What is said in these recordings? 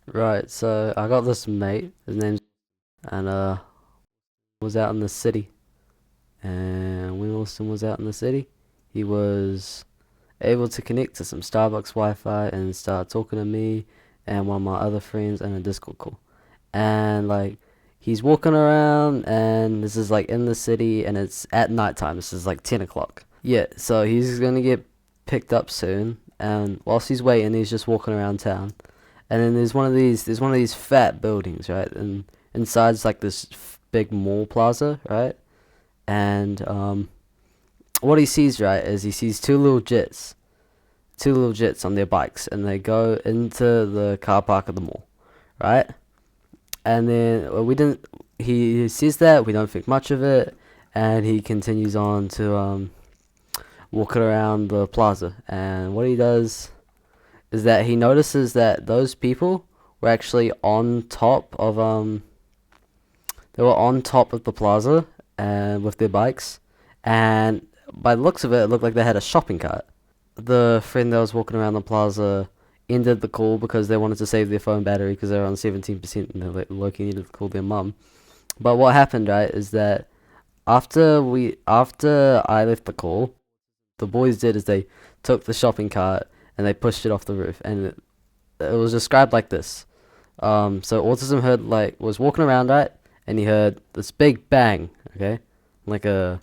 Right, so I got this mate, his name's and was out in the city. And when Austin was out in the city, he was able to connect to some Starbucks Wi-Fi and start talking to me and one of my other friends in a Discord call. And like he's walking around and this is like in the city and it's at nighttime. This is like 10 o'clock. Yeah, so he's gonna get picked up soon and whilst he's waiting he's just walking around town. And then there's one of these fat buildings, right? And inside's like this big mall plaza, right? And what he sees, right, is he sees two little jits on their bikes, and they go into the car park of the mall, right? And then we didn't. He sees that we don't think much of it, and he continues on to walking around the plaza. And what he does is that he notices that those people were actually on top of they were on top of the plaza and with their bikes, and by the looks of it, it looked like they had a shopping cart. The friend that was walking around the plaza ended the call because they wanted to save their phone battery because they were on 17% and they low-key needed to call their mum. But what happened, right, is that after I left the call, the boys did is they took the shopping cart and they pushed it off the roof, and it was described like this. So autism heard like was walking around, right, and he heard this big bang, okay, like a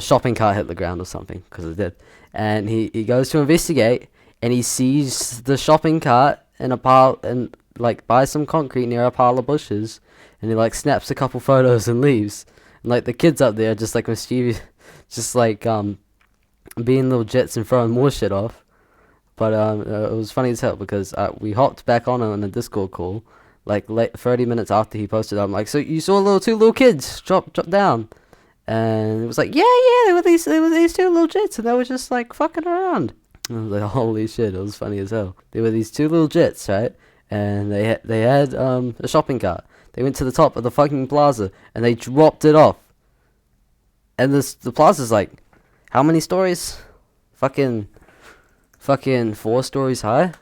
shopping cart hit the ground or something because it did, and he goes to investigate and he sees the shopping cart in a pile and like by some concrete near a pile of bushes, and he like snaps a couple photos and leaves, and like the kids up there just like mischievous, just like being little jets and throwing more shit off. But it was funny as hell because we hopped back on a Discord call, like 30 minutes after he posted. I'm like, so you saw two little kids drop down, and it was like, yeah, they were these two little jets, and they were just like fucking around. And I was like, holy shit, it was funny as hell. There were these two little jets, right, and they had a shopping cart. They went to the top of the fucking plaza and they dropped it off. And the plaza's like, how many stories? Fucking 4 stories high,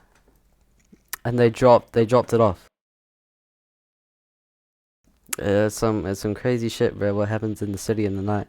and they dropped it off. It's some crazy shit, bro. What happens in the city in the night?